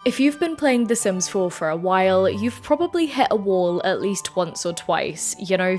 If you've been playing The Sims 4 for a while, you've probably hit a wall at least once or twice,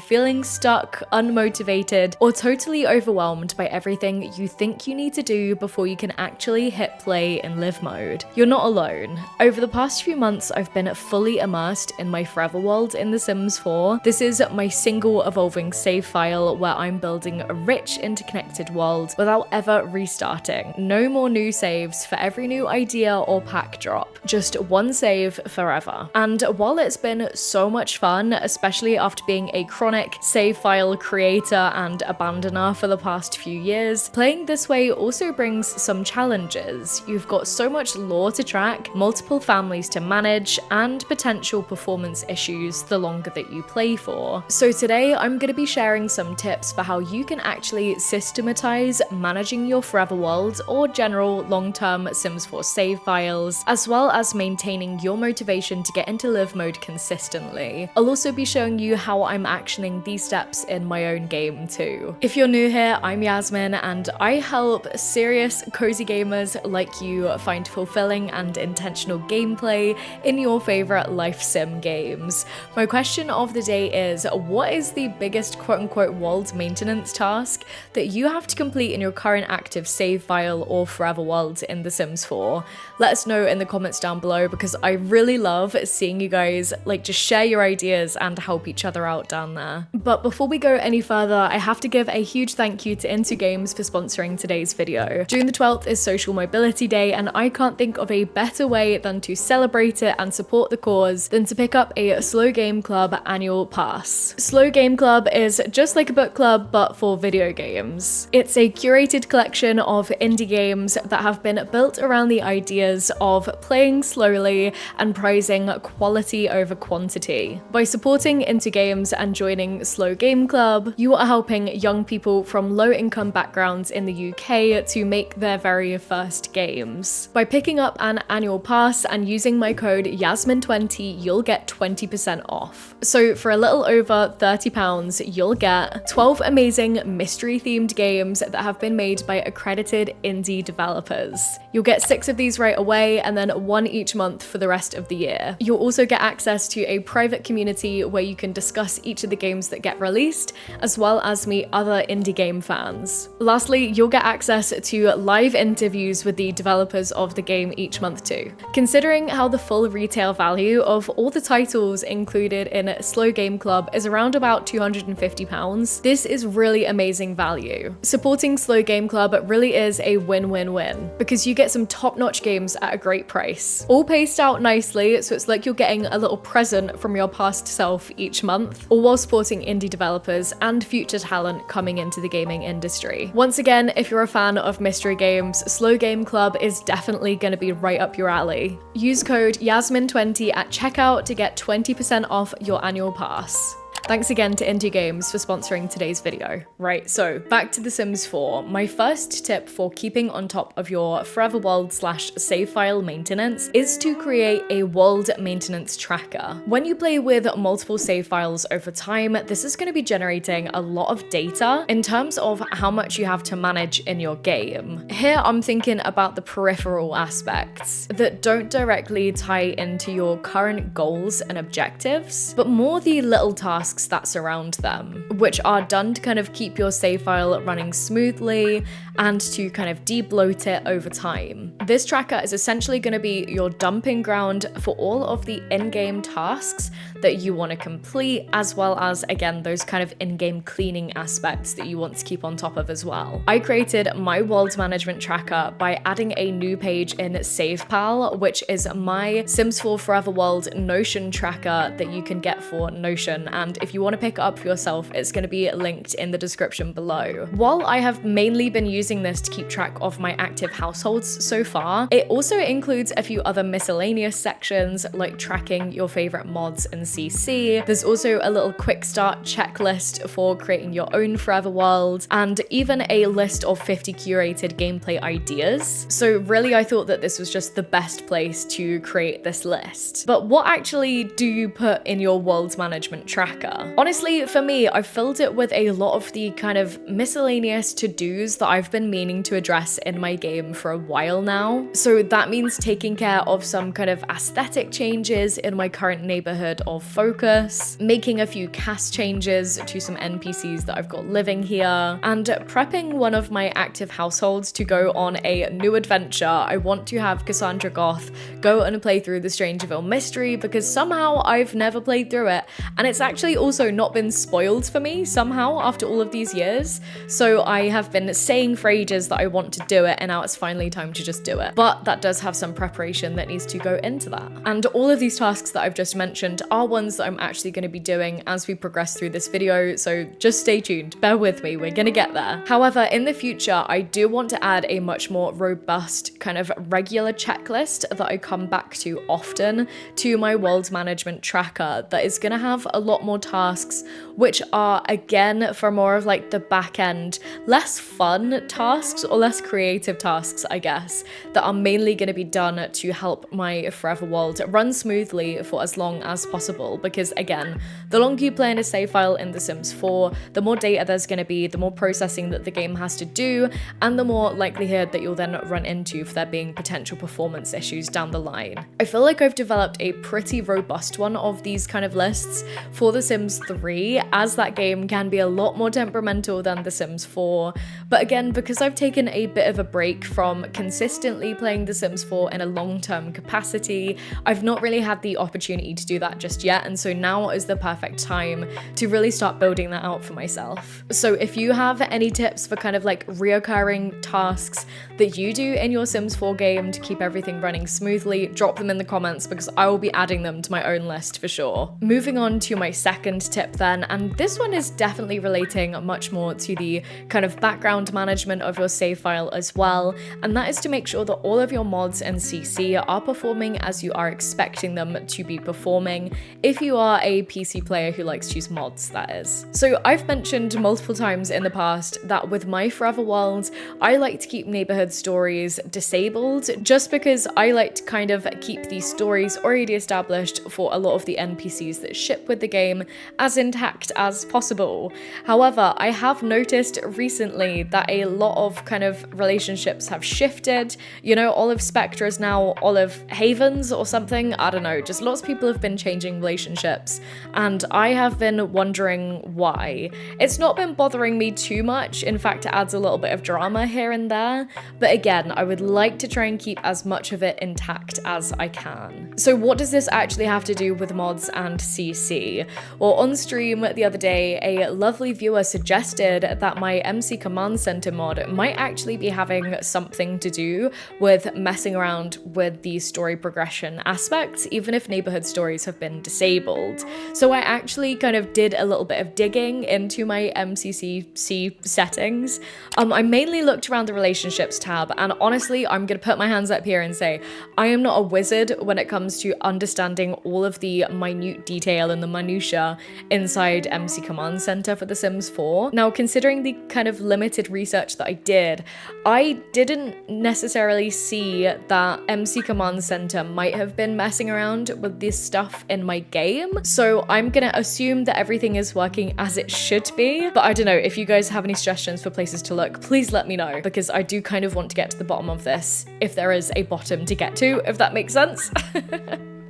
feeling stuck, unmotivated, or totally overwhelmed by everything you think you need to do before you can actually hit play in live mode. You're not alone. Over the past few months, I've been fully immersed in my forever world in The Sims 4. This is my single evolving save file where I'm building a rich, interconnected world without ever restarting. No more new saves for every new idea or pack drop. Just one save forever. And while it's been so much fun, especially after being a chronic save file creator and abandoner for the past few years, playing this way also brings some challenges. You've got so much lore to track, multiple families to manage, and potential performance issues the longer that you play for. So today I'm going to be sharing some tips for how you can actually systematize managing your forever world or general long-term Sims 4 save files, as well as maintaining your motivation to get into live mode consistently. I'll also be showing you how I'm actioning these steps in my own game too. If you're new here, I'm Yasmin and I help serious, cozy gamers like you find fulfilling and intentional gameplay in your favorite life sim games. My question of the day is, what is the biggest quote-unquote world maintenance task that you have to complete in your current active save file or forever world in The Sims 4? Let us know in the comments down below because I really love seeing you guys just share your ideas and help each other out down there. But before we go any further, I have to give a huge thank you to Into Games for sponsoring today's video. June the 12th is Social Mobility Day and I can't think of a better way than to celebrate it and support the cause than to pick up a Slow Game Club annual pass. Slow Game Club is just like a book club but for video games. It's a curated collection of indie games that have been built around the ideas of playing slowly and prizing quality over quantity. By supporting Into Games and joining Slow Game Club, you are helping young people from low-income backgrounds in the UK to make their very first games. By picking up an annual pass and using my code Yasmin20, you'll get 20% off. So for a little over £30, you'll get 12 amazing mystery-themed games that have been made by accredited indie developers. You'll get 6 of these right away and then 1 each month for the rest of the year. You'll also get access to a private community where you can discuss each of the games that get released, as well as meet other indie game fans. Lastly, you'll get access to live interviews with the developers of the game each month too. Considering how the full retail value of all the titles included in Slow Game Club is around about £250, this is really amazing value. Supporting Slow Game Club really is a win-win-win because you get some top-notch games at a great price. All paced out nicely, so it's like you're getting a little present from your past self each month, all while supporting indie developers and future talent coming into the gaming industry. Once again, if you're a fan of mystery games, Slow Game Club is definitely going to be right up your alley. Use code Yasmin20 at checkout to get 20% off your annual pass. Thanks again to Into Games for sponsoring today's video. Right, so back to The Sims 4. My first tip for keeping on top of your forever world / save file maintenance is to create a world maintenance tracker. When you play with multiple save files over time, this is going to be generating a lot of data in terms of how much you have to manage in your game. Here I'm thinking about the peripheral aspects that don't directly tie into your current goals and objectives, but more the little tasks that surround them, which are done to kind of keep your save file running smoothly and to kind of de-bloat it over time. This tracker is essentially going to be your dumping ground for all of the in-game tasks that you want to complete, as well as, again, those kind of in-game cleaning aspects that you want to keep on top of as well. I created my world management tracker by adding a new page in SavePal, which is my Sims 4 Forever World Notion tracker that you can get for Notion, and if you want to pick it up for yourself, it's going to be linked in the description below. While I have mainly been using this to keep track of my active households so far, it also includes a few other miscellaneous sections like tracking your favorite mods and CC. There's also a little quick start checklist for creating your own forever world, and even a list of 50 curated gameplay ideas. So really, I thought that this was just the best place to create this list. But what actually do you put in your world management tracker? tracker. Honestly, for me, I've filled it with a lot of the kind of miscellaneous to-dos that I've been meaning to address in my game for a while now. So that means taking care of some kind of aesthetic changes in my current neighborhood of focus, making a few cast changes to some NPCs that I've got living here, and prepping one of my active households to go on a new adventure. I want to have Cassandra Goth go and play through the Strangerville mystery because somehow I've never played through it, and it's actually also not been spoiled for me somehow after all of these years. So I have been saying for ages that I want to do it, and now it's finally time to just do it. But that does have some preparation that needs to go into that. And all of these tasks that I've just mentioned are ones that I'm actually going to be doing as we progress through this video, so just stay tuned, bear with me, we're gonna get there. However, in the future, I do want to add a much more robust kind of regular checklist that I come back to often to my world management tracker that is gonna have a lot more tasks, which are again for more of like the back end, less fun tasks or less creative tasks, I guess, that are mainly gonna be done to help my forever world run smoothly for as long as possible. Because again, the longer you play in a save file in The Sims 4, the more data there's going to be, the more processing that the game has to do, and the more likelihood that you'll then run into for there being potential performance issues down the line. I feel like I've developed a pretty robust one of these kind of lists for The Sims 3, as that game can be a lot more temperamental than The Sims 4. But again, because I've taken a bit of a break from consistently playing The Sims 4 in a long-term capacity, I've not really had the opportunity to do that just yet, and so now is the perfect time to really start building that out for myself. So if you have any tips for kind of like reoccurring tasks that you do in your Sims 4 game to keep everything running smoothly, drop them in the comments because I will be adding them to my own list for sure. Moving on to my second tip then, and this one is definitely relating much more to the kind of background management of your save file as well, and that is to make sure that all of your mods and CC are performing as you are expecting them to be performing, if you are a PC player who likes to use mods, that is. So I've mentioned multiple times in the past that with my forever world, I like to keep neighborhood stories disabled just because I like to kind of keep these stories already established for a lot of the NPCs that ship with the game as intact as possible. However, I have noticed recently that a lot of kind of relationships have shifted. You know, Olive Spectre is now Olive Havens or something, I don't know, just lots of people have been changing relationships, and I have been wondering why. It's not been bothering me too much, in fact it adds a little bit of drama here and there, but again, I would like to try and keep as much of it intact as I can. So what does this actually have to do with mods and CC? Well, on stream the other day, a lovely viewer suggested that my MC Command Center mod might actually be having something to do with messing around with the story progression aspects, even if neighborhood stories have been disabled. So I actually kind of did a little bit of digging into my MCCC settings. I mainly looked around the relationships tab, and honestly, I'm gonna put my hands up here and say I am not a wizard when it comes to understanding all of the minute detail and the minutiae inside MC Command Center for The Sims 4. Now, considering the kind of limited research that I did, I didn't necessarily see that MC Command Center might have been messing around with this stuff in my game. So I'm gonna assume that everything is working as it should be. But I don't know, if you guys have any suggestions for places to look, please let me know, because I do kind of want to get to the bottom of this, if there is a bottom to get to, if that makes sense.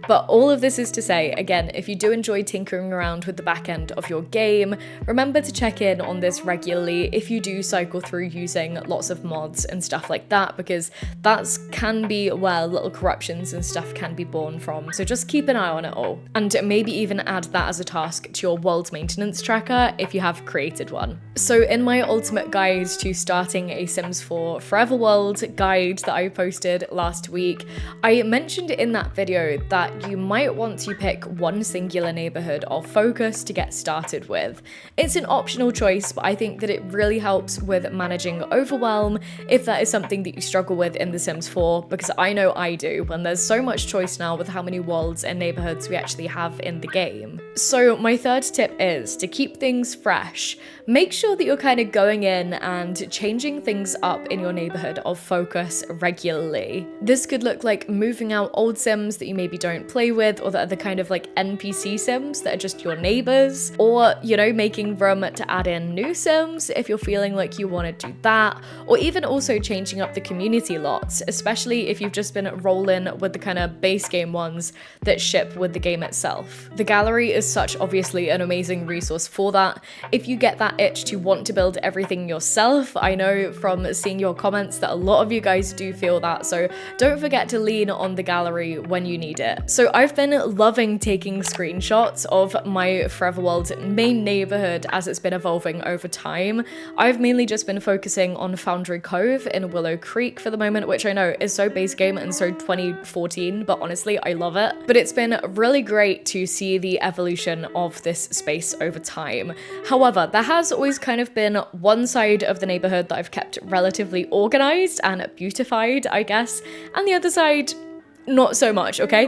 But all of this is to say, again, if you do enjoy tinkering around with the back end of your game, remember to check in on this regularly if you do cycle through using lots of mods and stuff like that, because that can be where little corruptions and stuff can be born from. So just keep an eye on it all. And maybe even add that as a task to your world maintenance tracker if you have created one. So in my ultimate guide to starting a Sims 4 Forever World guide that I posted last week, I mentioned in that video that you might want to pick one singular neighborhood of focus to get started with. It's an optional choice, but I think that it really helps with managing overwhelm if that is something that you struggle with in The Sims 4, because I know I do when there's so much choice now with how many worlds and neighborhoods we actually have in the game. So my third tip is to keep things fresh. Make sure that you're kind of going in and changing things up in your neighborhood of focus regularly. This could look like moving out old Sims that you maybe don't play with, or that are the kind of like NPC sims that are just your neighbors, or, you know, making room to add in new sims if you're feeling like you want to do that, or even also changing up the community lots, especially if you've just been rolling with the kind of base game ones that ship with the game itself. The gallery is such obviously an amazing resource for that. If you get that itch to want to build everything yourself, I know from seeing your comments that a lot of you guys do feel that, so don't forget to lean on the gallery when you need it. So I've been loving taking screenshots of my Forever World main neighborhood as it's been evolving over time. I've mainly just been focusing on Foundry Cove in Willow Creek for the moment, which I know is so base game and so 2014, but honestly, I love it. But it's been really great to see the evolution of this space over time. However, there has always kind of been one side of the neighborhood that I've kept relatively organized and beautified, I guess, and the other side, not so much, okay?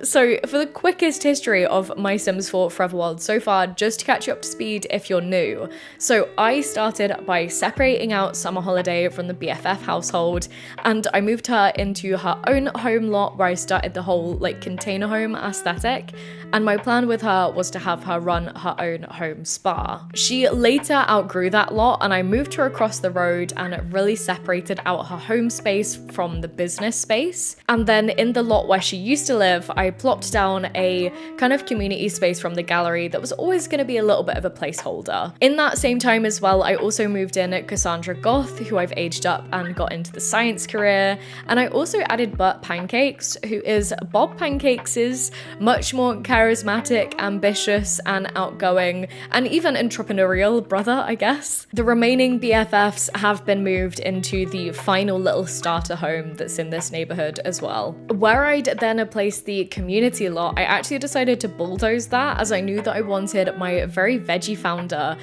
So for the quickest history of My Sims 4 Forever World so far, just to catch you up to speed if you're new. So I started by separating out Summer Holiday from the BFF household, and I moved her into her own home lot where I started the whole like container home aesthetic. And my plan with her was to have her run her own home spa. She later outgrew that lot, and I moved her across the road and really separated out her home space from the business space. And then in the lot where she used to live, I plopped down a kind of community space from the gallery that was always going to be a little bit of a placeholder. In that same time as well, I also moved in Cassandra Goth, who I've aged up and got into the science career. And I also added Burt Pancakes, who is Bob Pancakes' much more charismatic, ambitious, and outgoing, and even entrepreneurial brother, I guess. The remaining BFFs have been moved into the final little starter home that's in this neighborhood as well. Where I'd then placed the community lot, I actually decided to bulldoze that, as I knew that I wanted my very veggie founder,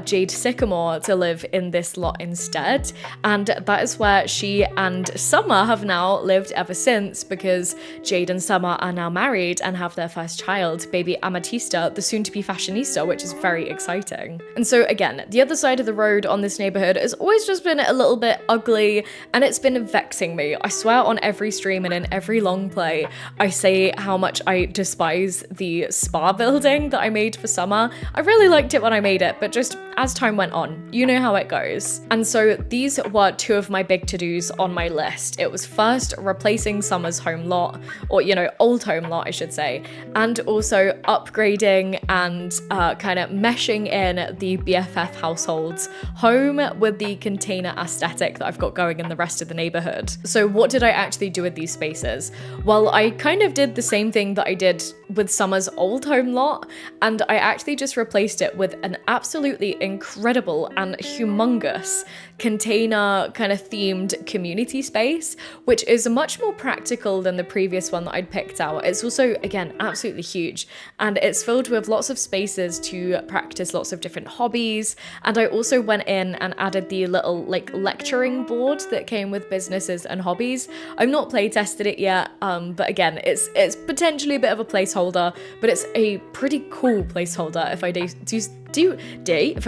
Jade Sycamore, to live in this lot instead, and that is where she and Summer have now lived ever since, because Jade and Summer are now married and have their first child, baby Amatista, the soon-to-be fashionista, which is very exciting. And so again, the other side of the road on this neighborhood has always just been a little bit ugly, and it's been vexing me. I swear on every stream and in every long play, I say how much I despise the spa building that I made for Summer. I really liked it when I made it, but just as time went on, you know how it goes. And so these were two of my big to-dos on my list. It was first replacing Summer's home lot, or, you know, old home lot, I should say, and also upgrading and kind of meshing in the BFF household's home with the container aesthetic that I've got going in the rest of the neighborhood. So what did I actually do with these spaces? Well, I kind of did the same thing that I did with Summer's old home lot, and I actually just replaced it with an absolutely incredible and humongous container kind of themed community space, which is much more practical than the previous one that I'd picked out. It's also, again, absolutely huge, and it's filled with lots of spaces to practice lots of different hobbies. And I also went in and added the little like lecturing board that came with businesses and hobbies. I've not play tested it yet, but again, it's potentially a bit of a placeholder, but it's a pretty cool placeholder if I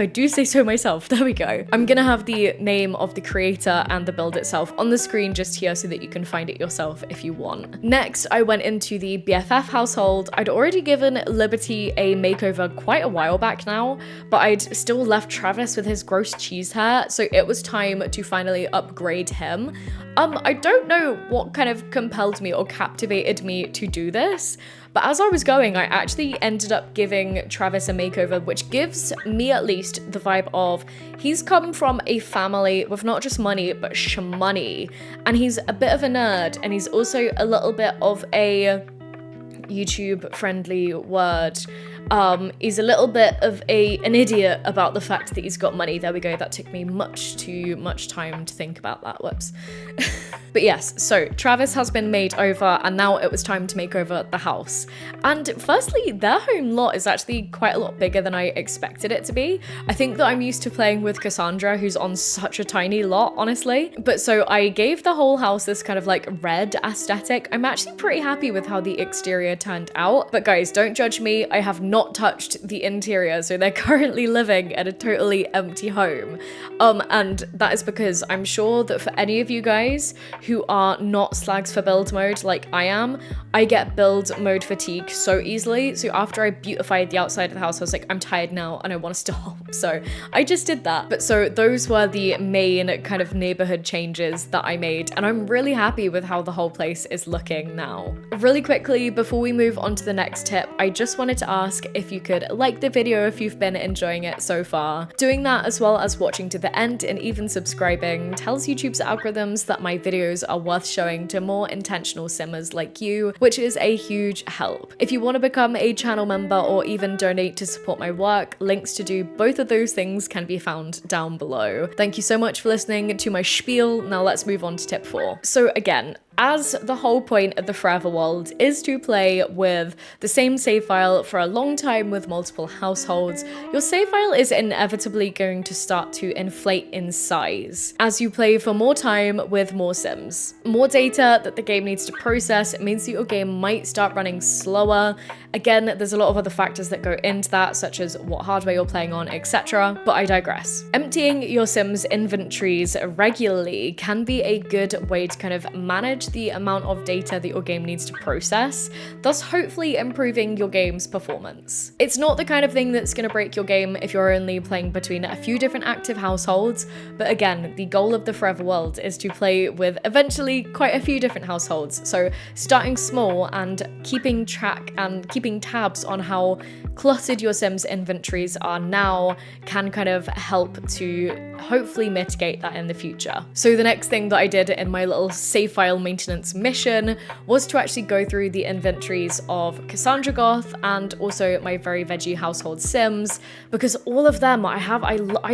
do say so myself. There we go. I'm gonna have the name of the creator and the build itself on the screen just here so that you can find it yourself if you want. Next, I went into the BFF household. I'd already given Liberty a makeover quite a while back now, but I'd still left Travis with his gross cheese hair, so it was time to finally upgrade him. I don't know what kind of compelled me or captivated me to do this, but as I was going, I actually ended up giving Travis a makeover, which gives me at least the vibe of he's come from a family with not just money, but shmoney. And he's a bit of a nerd, and he's also a little bit of a YouTube-friendly word. He's a little bit of an idiot about the fact that he's got money. There we go. That took me much too much time to think about that. Whoops. But yes, so Travis has been made over, and now it was time to make over the house. And firstly, their home lot is actually quite a lot bigger than I expected it to be. I think that I'm used to playing with Cassandra, who's on such a tiny lot, honestly. But so I gave the whole house this kind of like red aesthetic. I'm actually pretty happy with how the exterior had turned out. But guys, don't judge me. I have not touched the interior, so they're currently living in a totally empty home. And that is because I'm sure that for any of you guys who are not slags for build mode like I am, I get build mode fatigue so easily. So after I beautified the outside of the house, I was like, I'm tired now and I want to stop. So I just did that. But so those were the main kind of neighborhood changes that I made, and I'm really happy with how the whole place is looking now. Really quickly, before we move on to the next tip, I just wanted to ask if you could like the video if you've been enjoying it so far. Doing that, as well as watching to the end and even subscribing, tells YouTube's algorithms that my videos are worth showing to more intentional simmers like you, which is a huge help. If you want to become a channel member or even donate to support my work, links to do both of those things can be found down below. Thank you so much for listening to my spiel. Now let's move on to tip 4. So again, as the whole point of the Forever World is to play with the same save file for a long time with multiple households, your save file is inevitably going to start to inflate in size as you play for more time with more sims. More data that the game needs to process means that your game might start running slower. Again, there's a lot of other factors that go into that, such as what hardware you're playing on, etc. But I digress. Emptying your sims' inventories regularly can be a good way to kind of manage the amount of data that your game needs to process, thus hopefully improving your game's performance. It's not the kind of thing that's going to break your game if you're only playing between a few different active households, but again, the goal of the Forever World is to play with eventually quite a few different households, so starting small and keeping track and keeping tabs on how cluttered your Sims inventories are now can kind of help to hopefully mitigate that in the future. So the next thing that I did in my little save file maintenance mission was to actually go through the inventories of Cassandra Goth and also my Very Veggie household Sims, because all of them I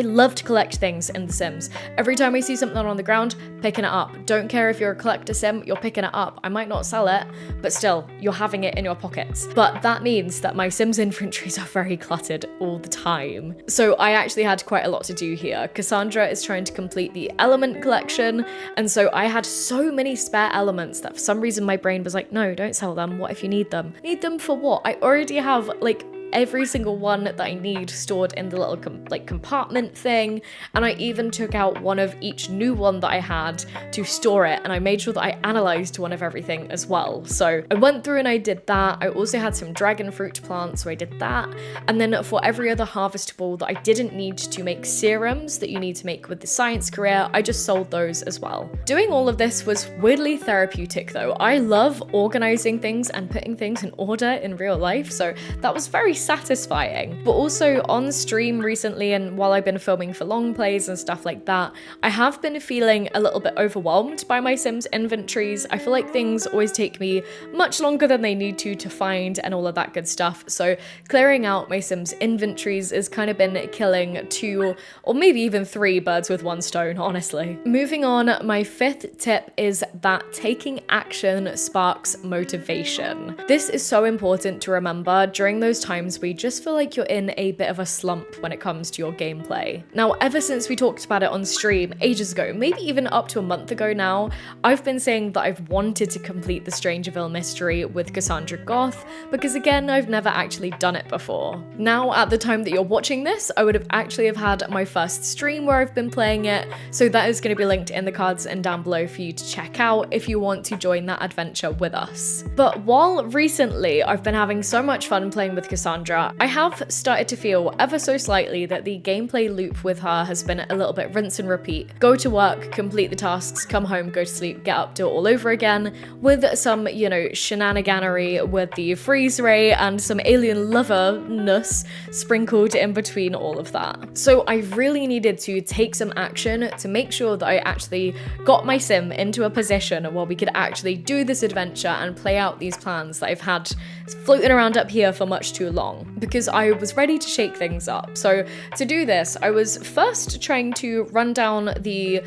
love to collect things in The Sims. Every time I see something on the ground, picking it up. Don't care if you're a collector sim, you're picking it up. I might not sell it, but still, you're having it in your pockets. But that means that my Sims inventories are very cluttered all the time. So I actually had quite a lot to do here. Cassandra is trying to complete the element collection, and so I had so many spare elements that for some reason my brain was like, no, don't sell them. What if you need them? Need them for what? I already have like every single one that I need stored in the little compartment thing, and I even took out one of each new one that I had to store it, and I made sure that I analyzed one of everything as well. So I went through and I did that. I also had some dragon fruit plants, so I did that, and then for every other harvestable that I didn't need to make serums that you need to make with the science career, I just sold those as well. Doing all of this was weirdly therapeutic though. I love organizing things and putting things in order in real life, so that was very satisfying. But also on stream recently, and while I've been filming for long plays and stuff like that, I have been feeling a little bit overwhelmed by my Sims inventories. I feel like things always take me much longer than they need to find and all of that good stuff. So clearing out my Sims inventories has kind of been killing 2 or maybe even 3 birds with one stone, honestly. Moving on, my 5th tip is that taking action sparks motivation. This is so important to remember during those times where you just feel like you're in a bit of a slump when it comes to your gameplay. Now, ever since we talked about it on stream ages ago, maybe even up to a month ago now, I've been saying that I've wanted to complete the Strangerville mystery with Cassandra Goth, because again, I've never actually done it before. Now, at the time that you're watching this, I would have actually have had my first stream where I've been playing it, so that is going to be linked in the cards and down below for you to check out if you want to join that adventure with us. But while recently I've been having so much fun playing with Cassandra, I have started to feel ever so slightly that the gameplay loop with her has been a little bit rinse and repeat. Go to work, complete the tasks, come home, go to sleep, get up, do it all over again, with some, you know, shenaniganery with the freeze ray and some alien loverness sprinkled in between all of that. So I really needed to take some action to make sure that I actually got my sim into a position where we could actually do this adventure and play out these plans that I've had floating around up here for much too long, because I was ready to shake things up. So to do this, I was first trying to run down the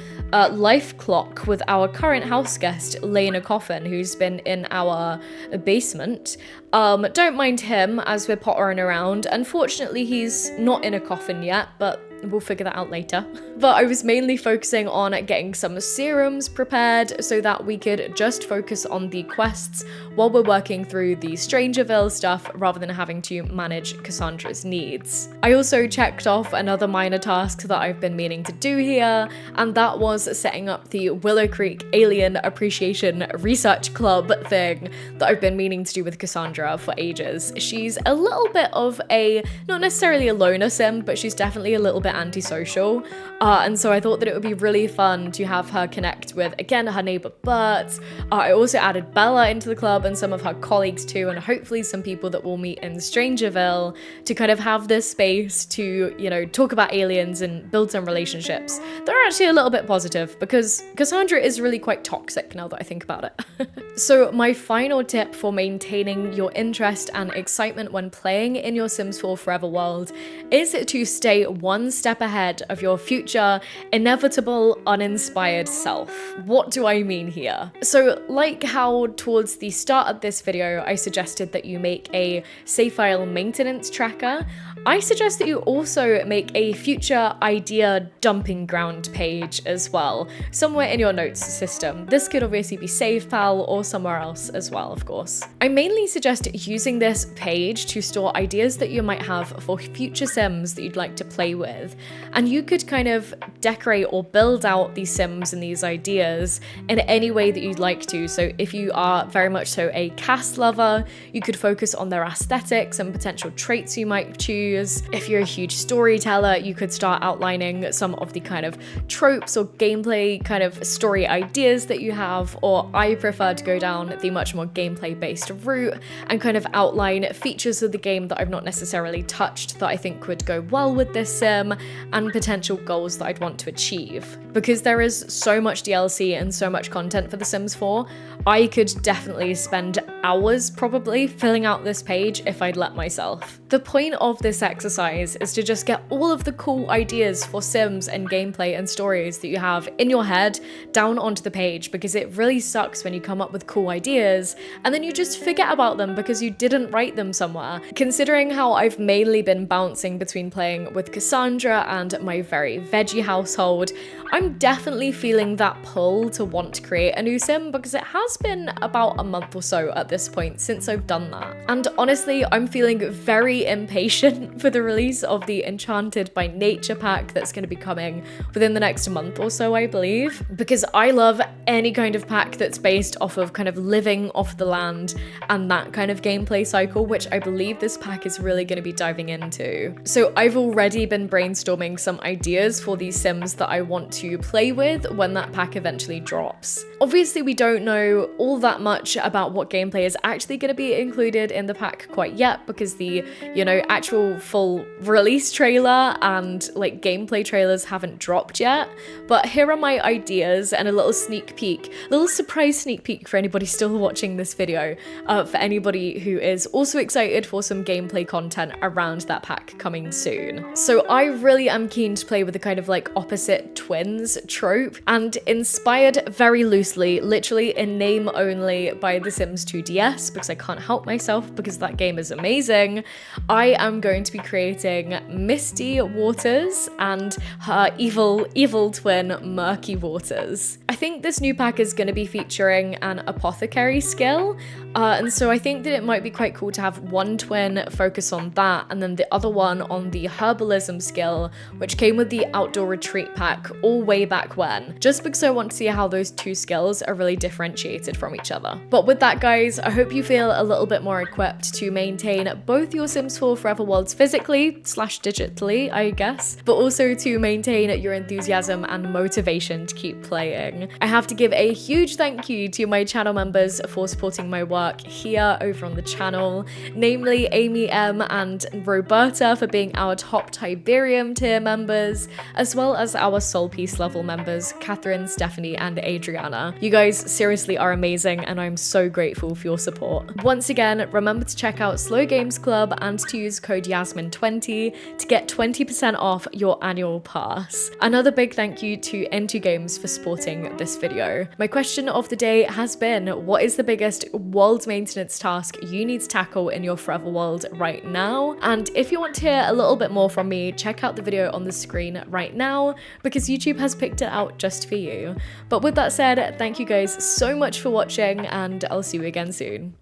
life clock with our current house guest, Lena Coffin, who's been in our basement. Don't mind him as we're pottering around. Unfortunately, he's not in a coffin yet, but we'll figure that out later. But I was mainly focusing on getting some serums prepared so that we could just focus on the quests while we're working through the Strangerville stuff rather than having to manage Cassandra's needs. I also checked off another minor task that I've been meaning to do here, and that was setting up the Willow Creek Alien Appreciation Research Club thing that I've been meaning to do with Cassandra for ages. She's a little bit of a, not necessarily a loner sim, but she's definitely a little bit antisocial. And so I thought that it would be really fun to have her connect with, again, her neighbor Bert. I also added Bella into the club and some of her colleagues too, and hopefully some people that we'll meet in Strangerville, to kind of have this space to, you know, talk about aliens and build some relationships that are actually a little bit positive, because Cassandra is really quite toxic now that I think about it. So my final tip for maintaining your interest and excitement when playing in your Sims 4 Forever world is to stay one step ahead of your future, inevitable, uninspired self. What do I mean here? So like how towards the start of this video I suggested that you make a save file maintenance tracker, I suggest that you also make a future idea dumping ground page as well, somewhere in your notes system. This could obviously be SavePal or somewhere else as well, of course. I mainly suggest using this page to store ideas that you might have for future Sims that you'd like to play with. And you could kind of decorate or build out these Sims and these ideas in any way that you'd like to. So if you are very much so a cast lover, you could focus on their aesthetics and potential traits you might choose. If you're a huge storyteller, you could start outlining some of the kind of tropes or gameplay kind of story ideas that you have, or I prefer to go down the much more gameplay based route and kind of outline features of the game that I've not necessarily touched that I think would go well with this sim, and potential goals that I'd want to achieve. Because there is so much DLC and so much content for The Sims 4, I could definitely spend hours probably filling out this page if I'd let myself. The point of this exercise is to just get all of the cool ideas for Sims and gameplay and stories that you have in your head down onto the page, because it really sucks when you come up with cool ideas and then you just forget about them because you didn't write them somewhere. Considering how I've mainly been bouncing between playing with Cassandra and my very veggie household, I'm definitely feeling that pull to want to create a new sim, because it has been about a month or so at this point since I've done that. And honestly, I'm feeling very impatient for the release of the Enchanted by Nature pack that's going to be coming within the next month or so, I believe, because I love any kind of pack that's based off of kind of living off the land and that kind of gameplay cycle, which I believe this pack is really going to be diving into. So I've already been brainstorming some ideas for these Sims that I want to play with when that pack eventually drops. Obviously, we don't know all that much about what gameplay is actually going to be included in the pack quite yet, because the, you know, actual full release trailer and like gameplay trailers haven't dropped yet. But here are my ideas and a little sneak peek, little surprise sneak peek for anybody still watching this video, for anybody who is also excited for some gameplay content around that pack coming soon. So I really am keen to play with the kind of like opposite twins trope, and inspired very loosely, literally in name only, by The Sims 2 DS, because I can't help myself because that game is amazing. I am going to be creating Misty Waters and her evil twin Murky Waters. I think this new pack is going to be featuring an apothecary skill, and so I think that it might be quite cool to have one twin focus on that and then the other one on the herbalism skill, which came with the outdoor retreat pack all way back when, just because I want to see how those two skills are really differentiated from each other. But with that, guys, I hope you feel a little bit more equipped to maintain both your Sims 4 Forever worlds physically / digitally, I guess, but also to maintain your enthusiasm and motivation to keep playing. I have to give a huge thank you to my channel members for supporting my work here over on the channel, namely Amy M and Roberta for being our top Tiberium tier members, as well as our Soul Piece level members, Catherine, Stephanie, and Adriana. You guys seriously are amazing and I'm so grateful for your support. Once again, remember to check out Slow Games Club and to use code Yasmin20 to get 20% off your annual pass. Another big thank you to Into Games for supporting this video. My question of the day has been, what is the biggest world maintenance task you need to tackle in your forever world right now? And if you want to hear a little bit more from me, check out the video on the screen right now because YouTube has picked it out just for you. But with that said, thank you guys so much for watching and I'll see you again soon.